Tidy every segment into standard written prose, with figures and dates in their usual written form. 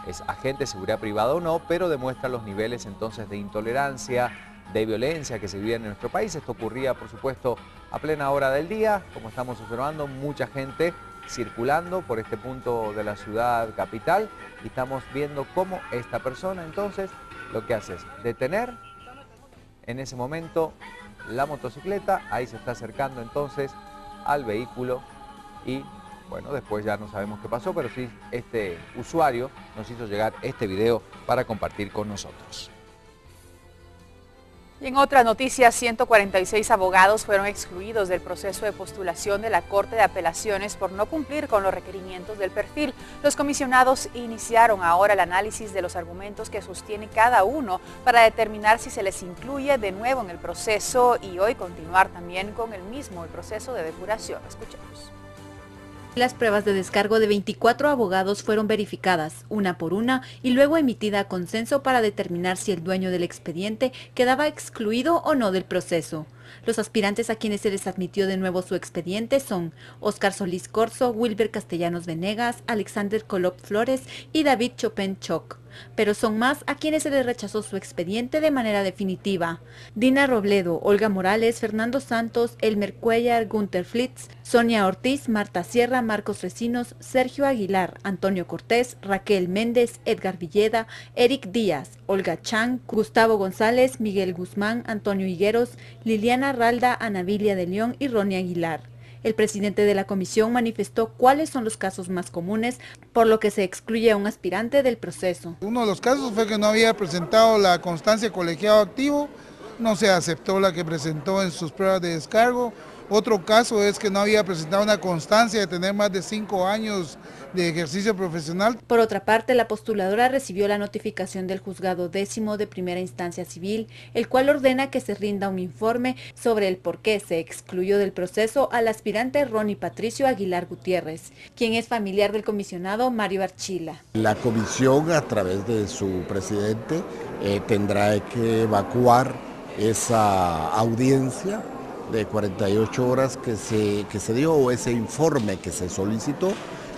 es agente de seguridad privada o no, pero demuestra los niveles entonces de intolerancia, de violencia que se vive en nuestro país. Esto ocurría, por supuesto, a plena hora del día, como estamos observando, mucha gente circulando por este punto de la ciudad capital y estamos viendo cómo esta persona entonces lo que hace es detener en ese momento la motocicleta, ahí se está acercando entonces al vehículo y bueno, después ya no sabemos qué pasó, pero sí este usuario nos hizo llegar este video para compartir con nosotros. Y en otra noticia, 146 abogados fueron excluidos del proceso de postulación de la Corte de Apelaciones por no cumplir con los requerimientos del perfil. Los comisionados iniciaron ahora el análisis de los argumentos que sostiene cada uno para determinar si se les incluye de nuevo en el proceso y hoy continuar también con el proceso de depuración. Escuchemos. Las pruebas de descargo de 24 abogados fueron verificadas, una por una, y luego emitida a consenso para determinar si el dueño del expediente quedaba excluido o no del proceso. Los aspirantes a quienes se les admitió de nuevo su expediente son Óscar Solís Corzo, Wilber Castellanos Venegas, Alexander Colop Flores y David Chopin Choc. Pero son más a quienes se les rechazó su expediente de manera definitiva. Dina Robledo, Olga Morales, Fernando Santos, Elmer Cuellar, Gunter Flitz, Sonia Ortiz, Marta Sierra, Marcos Recinos, Sergio Aguilar, Antonio Cortés, Raquel Méndez, Edgar Villeda, Eric Díaz, Olga Chang, Gustavo González, Miguel Guzmán, Antonio Higueros, Liliana Ralda, Ana Vilia de León y Ronnie Aguilar. El presidente de la comisión manifestó cuáles son los casos más comunes, por lo que se excluye a un aspirante del proceso. Uno de los casos fue que no había presentado la constancia de colegiado activo, no se aceptó la que presentó en sus pruebas de descargo. Otro caso es que no había presentado una constancia de tener más de 5 años de ejercicio profesional. Por otra parte, la postuladora recibió la notificación del juzgado 10º de primera instancia civil, el cual ordena que se rinda un informe sobre el por qué se excluyó del proceso al aspirante Ronnie Patricio Aguilar Gutiérrez, quien es familiar del comisionado Mario Archila. La comisión, a través de su presidente, tendrá que evacuar esa audiencia de 48 horas que se dio, o ese informe que se solicitó,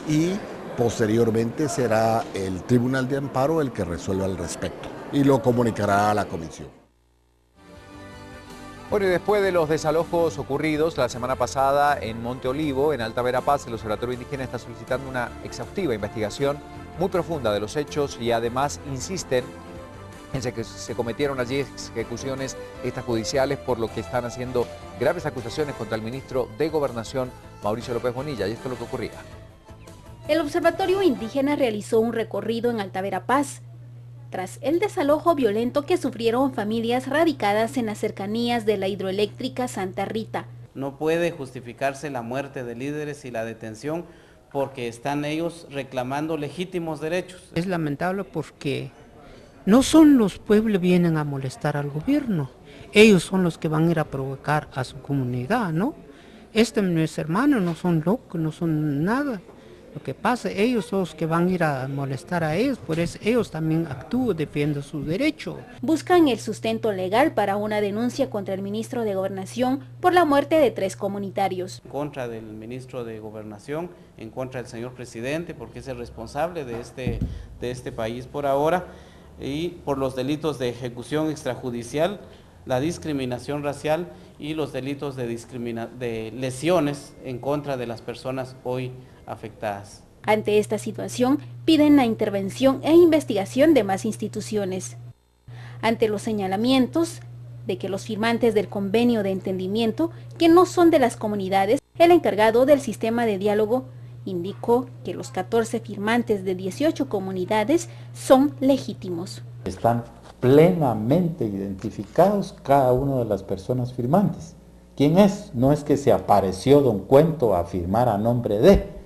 y posteriormente será el Tribunal de Amparo el que resuelva al respecto y lo comunicará a la comisión. Bueno, y después de los desalojos ocurridos la semana pasada en Monte Olivo, en Alta Verapaz, el Observatorio Indígena está solicitando una exhaustiva investigación muy profunda de los hechos y además insisten en que se cometieron allí ejecuciones extrajudiciales, por lo que están haciendo graves acusaciones contra el ministro de Gobernación, Mauricio López Bonilla, y esto es lo que ocurría. El Observatorio Indígena realizó un recorrido en Alta Verapaz, tras el desalojo violento que sufrieron familias radicadas en las cercanías de la hidroeléctrica Santa Rita. No puede justificarse la muerte de líderes y la detención porque están ellos reclamando legítimos derechos. Es lamentable porque no son los pueblos que vienen a molestar al gobierno, ellos son los que van a ir a provocar a su comunidad, ¿no? Mis hermanos no son locos, no son nada. Lo que pasa, ellos son los que van a ir a molestar a ellos, por eso ellos también actúan, defienden sus derechos. Buscan el sustento legal para una denuncia contra el ministro de Gobernación por la muerte de 3 comunitarios. En contra del ministro de Gobernación, en contra del señor presidente, porque es el responsable de este país por ahora, y por los delitos de ejecución extrajudicial, la discriminación racial y los delitos de lesiones en contra de las personas hoy afectadas. Ante esta situación, piden la intervención e investigación de más instituciones. Ante los señalamientos de que los firmantes del convenio de entendimiento, que no son de las comunidades, el encargado del sistema de diálogo indicó que los 14 firmantes de 18 comunidades son legítimos. Están plenamente identificados cada una de las personas firmantes. ¿Quién es? No es que se apareció de un cuento a firmar a nombre de.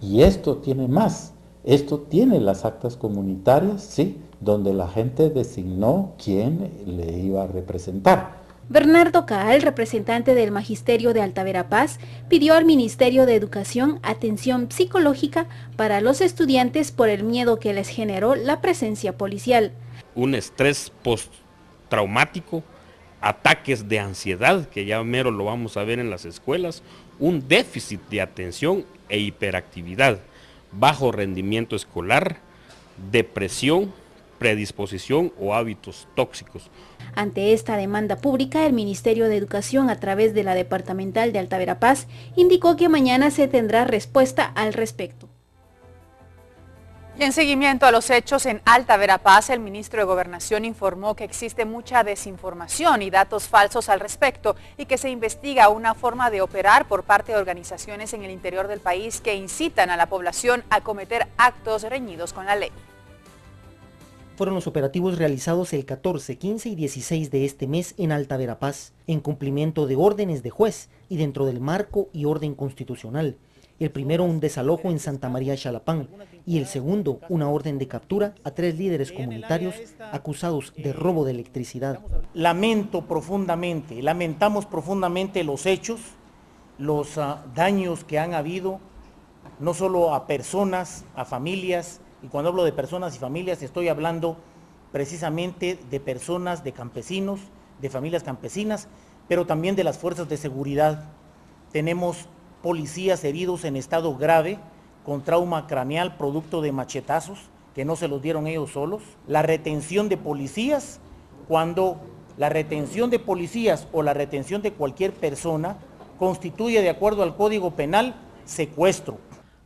Y esto tiene más. Esto tiene las actas comunitarias, sí, donde la gente designó quién le iba a representar. Bernardo Caal, representante del Magisterio de Alta Verapaz, pidió al Ministerio de Educación atención psicológica para los estudiantes por el miedo que les generó la presencia policial. Un estrés postraumático, ataques de ansiedad, que ya mero lo vamos a ver en las escuelas, un déficit de atención e hiperactividad, bajo rendimiento escolar, depresión, predisposición o hábitos tóxicos. Ante esta demanda pública, el Ministerio de Educación, a través de la Departamental de Alta Verapaz, indicó que mañana se tendrá respuesta al respecto. Y en seguimiento a los hechos en Alta Verapaz, el ministro de Gobernación informó que existe mucha desinformación y datos falsos al respecto y que se investiga una forma de operar por parte de organizaciones en el interior del país que incitan a la población a cometer actos reñidos con la ley. Fueron los operativos realizados el 14, 15 y 16 de este mes en Alta Verapaz, en cumplimiento de órdenes de juez y dentro del marco y orden constitucional. El primero, un desalojo en Santa María Xalapán, y el segundo, una orden de captura a 3 líderes comunitarios acusados de robo de electricidad. Lamentamos profundamente los hechos, los daños que han habido, no solo a personas, a familias, y cuando hablo de personas y familias estoy hablando precisamente de personas, de campesinos, de familias campesinas, pero también de las fuerzas de seguridad. Tenemos policías heridos en estado grave, con trauma craneal producto de machetazos, que no se los dieron ellos solos. La retención de policías, cuando la retención de policías o la retención de cualquier persona constituye, de acuerdo al Código Penal, secuestro.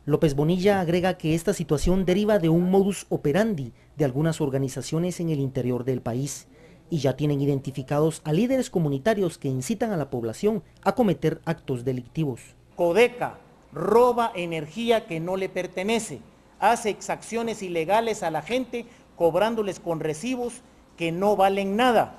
López Bonilla agrega que esta situación deriva de un modus operandi de algunas organizaciones en el interior del país y ya tienen identificados a líderes comunitarios que incitan a la población a cometer actos delictivos. Codeca roba energía que no le pertenece, hace exacciones ilegales a la gente cobrándoles con recibos que no valen nada.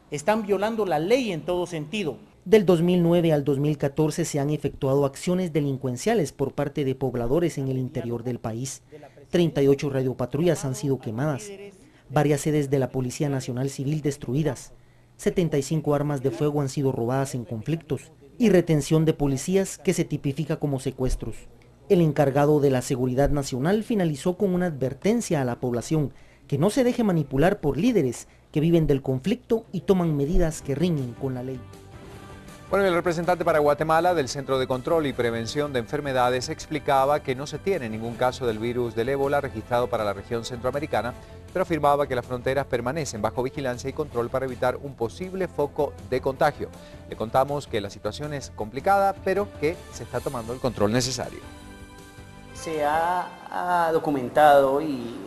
Están violando la ley en todo sentido. Del 2009 al 2014 se han efectuado acciones delincuenciales por parte de pobladores en el interior del país. 38 radiopatrullas han sido quemadas, varias sedes de la Policía Nacional Civil destruidas, 75 armas de fuego han sido robadas en conflictos y retención de policías que se tipifica como secuestros. El encargado de la Seguridad Nacional finalizó con una advertencia a la población que no se deje manipular por líderes que viven del conflicto y toman medidas que riñen con la ley. Bueno, el representante para Guatemala del Centro de Control y Prevención de Enfermedades explicaba que no se tiene ningún caso del virus del ébola registrado para la región centroamericana, pero afirmaba que las fronteras permanecen bajo vigilancia y control para evitar un posible foco de contagio. Le contamos que la situación es complicada, pero que se está tomando el control necesario. Se ha documentado y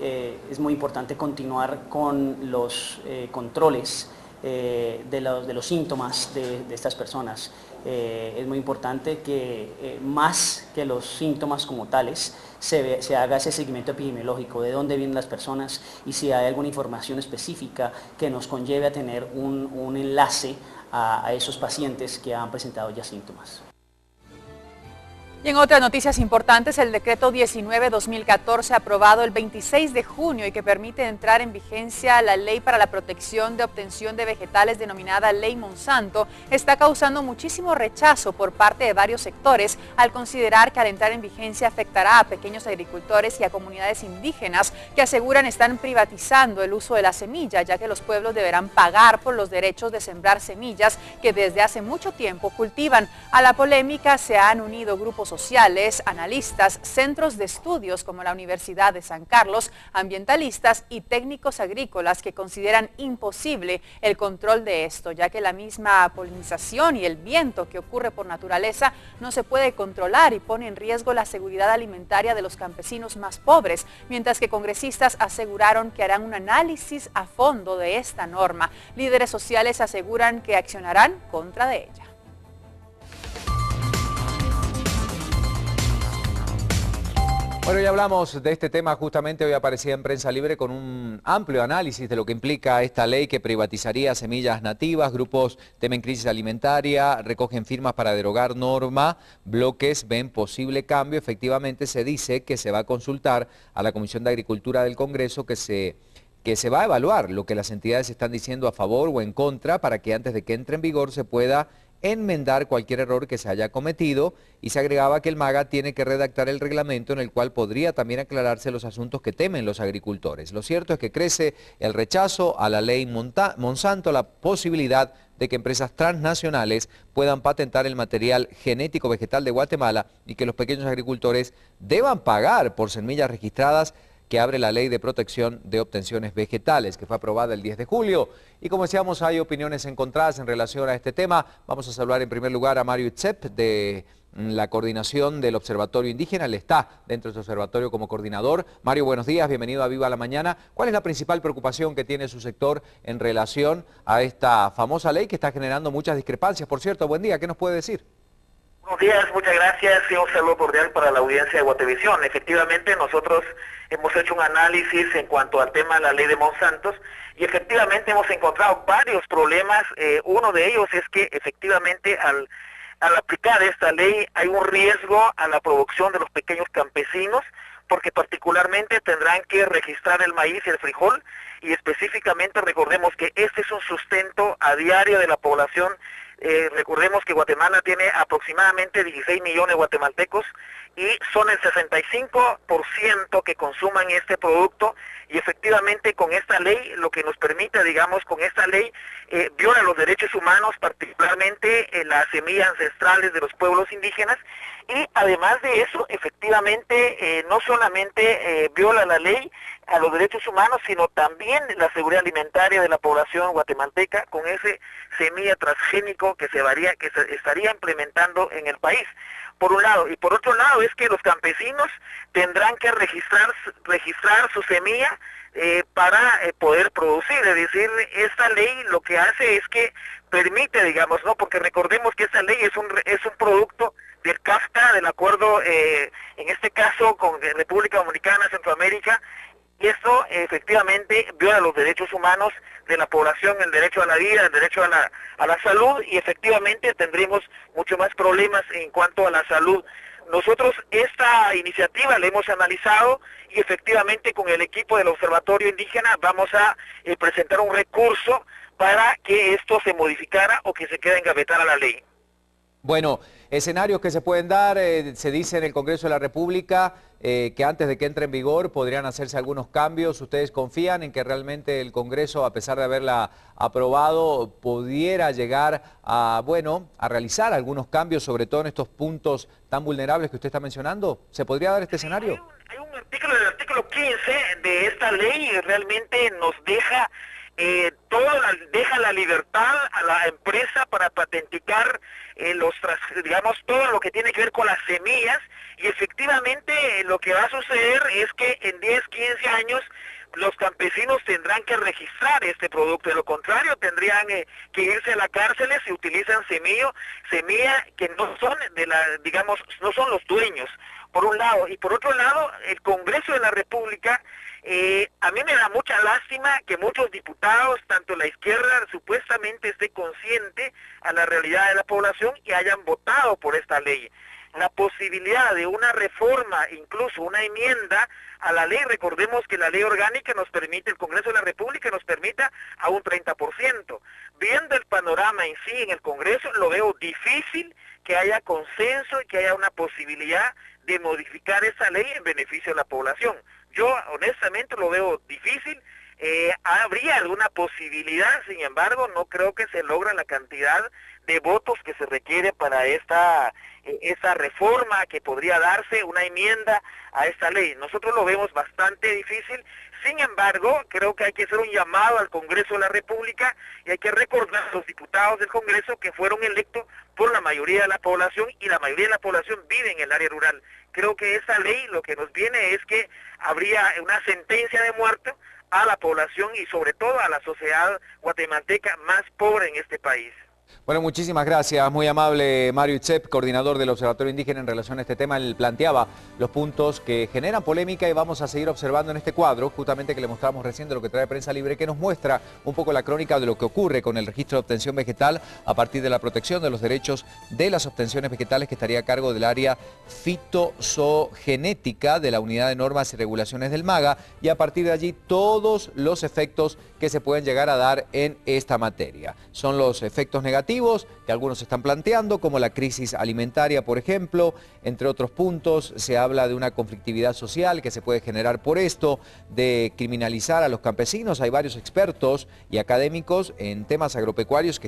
es muy importante continuar con los controles de los síntomas de estas personas. Es muy importante que más que los síntomas como tales se haga ese seguimiento epidemiológico, de dónde vienen las personas y si hay alguna información específica que nos conlleve a tener un enlace a esos pacientes que han presentado ya síntomas. Y en otras noticias importantes, el decreto 19-2014 aprobado el 26 de junio y que permite entrar en vigencia la ley para la protección de obtención de vegetales denominada Ley Monsanto está causando muchísimo rechazo por parte de varios sectores al considerar que al entrar en vigencia afectará a pequeños agricultores y a comunidades indígenas que aseguran están privatizando el uso de la semilla, ya que los pueblos deberán pagar por los derechos de sembrar semillas que desde hace mucho tiempo cultivan. A la polémica se han unido grupos sociales, analistas, centros de estudios como la Universidad de San Carlos, ambientalistas y técnicos agrícolas que consideran imposible el control de esto, ya que la misma polinización y el viento que ocurre por naturaleza no se puede controlar y pone en riesgo la seguridad alimentaria de los campesinos más pobres, mientras que congresistas aseguraron que harán un análisis a fondo de esta norma. Líderes sociales aseguran que accionarán contra de ella. Bueno, ya hablamos de este tema, justamente hoy aparecía en Prensa Libre con un amplio análisis de lo que implica esta ley que privatizaría semillas nativas. Grupos temen crisis alimentaria, recogen firmas para derogar norma, bloques ven posible cambio. Efectivamente se dice que se va a consultar a la Comisión de Agricultura del Congreso que se va a evaluar lo que las entidades están diciendo a favor o en contra para que antes de que entre en vigor se pueda enmendar cualquier error que se haya cometido, y se agregaba que el MAGA tiene que redactar el reglamento en el cual podría también aclararse los asuntos que temen los agricultores. Lo cierto es que crece el rechazo a la ley Monsanto, la posibilidad de que empresas transnacionales puedan patentar el material genético vegetal de Guatemala y que los pequeños agricultores deban pagar por semillas registradas que abre la Ley de Protección de Obtenciones Vegetales, que fue aprobada el 10 de julio. Y como decíamos, hay opiniones encontradas en relación a este tema. Vamos a saludar en primer lugar a Mario Itzep, de la coordinación del Observatorio Indígena. Él está dentro de este observatorio como coordinador. Mario, buenos días, bienvenido a Viva la Mañana. ¿Cuál es la principal preocupación que tiene su sector en relación a esta famosa ley que está generando muchas discrepancias? Por cierto, buen día, ¿qué nos puede decir? Buenos días, muchas gracias y un saludo cordial para la audiencia de Guatevisión. Efectivamente, nosotros hemos hecho un análisis en cuanto al tema de la ley de Monsanto y efectivamente hemos encontrado varios problemas. Uno de ellos es que efectivamente al aplicar esta ley hay un riesgo a la producción de los pequeños campesinos, porque particularmente tendrán que registrar el maíz y el frijol, y específicamente recordemos que este es un sustento a diario de la población. Recordemos que Guatemala tiene aproximadamente 16 millones de guatemaltecos y son el 65% que consuman este producto, y efectivamente con esta ley lo que nos permite, digamos, con esta ley viola los derechos humanos, particularmente las semillas ancestrales de los pueblos indígenas, y además de eso, efectivamente, no solamente viola la ley a los derechos humanos, sino también la seguridad alimentaria de la población guatemalteca con ese semilla transgénico que se estaría implementando en el país, por un lado. Y por otro lado es que los campesinos tendrán que registrar su semilla para poder producir. Es decir, esta ley lo que hace es que permite, digamos, ¿no? Porque recordemos que esta ley es un producto del CAFTA, del acuerdo, en este caso con República Dominicana, Centroamérica, y esto efectivamente viola los derechos humanos de la población, el derecho a la vida, el derecho a la salud, y efectivamente tendremos mucho más problemas en cuanto a la salud. Nosotros esta iniciativa la hemos analizado y efectivamente con el equipo del Observatorio Indígena vamos a presentar un recurso para que esto se modificara o que se quede engavetada la ley. Bueno, escenarios que se pueden dar, se dice en el Congreso de la República que antes de que entre en vigor podrían hacerse algunos cambios. ¿Ustedes confían en que realmente el Congreso, a pesar de haberla aprobado, pudiera llegar a, bueno, a realizar algunos cambios, sobre todo en estos puntos tan vulnerables que usted está mencionando? ¿Se podría dar este escenario? Hay un artículo, el artículo 15 de esta ley realmente nos deja deja la libertad a la empresa para patenticar digamos, todo lo que tiene que ver con las semillas, y efectivamente lo que va a suceder es que en 10, 15 años los campesinos tendrán que registrar este producto. De lo contrario tendrían que irse a la cárcel si utilizan semilla que no son digamos, no son los dueños, por un lado. Y por otro lado, el Congreso de la República, a mí me da mucha lástima que muchos diputados, tanto la izquierda, supuestamente esté consciente a la realidad de la población y hayan votado por esta ley. La posibilidad de una reforma, incluso una enmienda a la ley, recordemos que la ley orgánica nos permite, el Congreso de la República nos permita a un 30%. Viendo el panorama en sí en el Congreso, lo veo difícil que haya consenso y que haya una posibilidad de modificar esa ley en beneficio de la población. Yo honestamente lo veo difícil. Habría alguna posibilidad, sin embargo, no creo que se logre la cantidad de votos que se requiere para esta reforma que podría darse, una enmienda a esta ley. Nosotros lo vemos bastante difícil. Sin embargo, creo que hay que hacer un llamado al Congreso de la República y hay que recordar a los diputados del Congreso que fueron electos por la mayoría de la población, y la mayoría de la población vive en el área rural. Creo que esta ley lo que nos viene es que habría una sentencia de muerte a la población y sobre todo a la sociedad guatemalteca más pobre en este país. Bueno, muchísimas gracias, muy amable Mario Itzep, coordinador del Observatorio Indígena en relación a este tema. Él planteaba los puntos que generan polémica y vamos a seguir observando en este cuadro, justamente que le mostramos recién de lo que trae Prensa Libre, que nos muestra un poco la crónica de lo que ocurre con el registro de obtención vegetal a partir de la protección de los derechos de las obtenciones vegetales, que estaría a cargo del área fitozogenética de la Unidad de Normas y Regulaciones del MAGA, y a partir de allí todos los efectos que se pueden llegar a dar en esta materia. Son los efectos negativos que algunos están planteando, como la crisis alimentaria, por ejemplo. Entre otros puntos, se habla de una conflictividad social que se puede generar por esto, de criminalizar a los campesinos. Hay varios expertos y académicos en temas agropecuarios que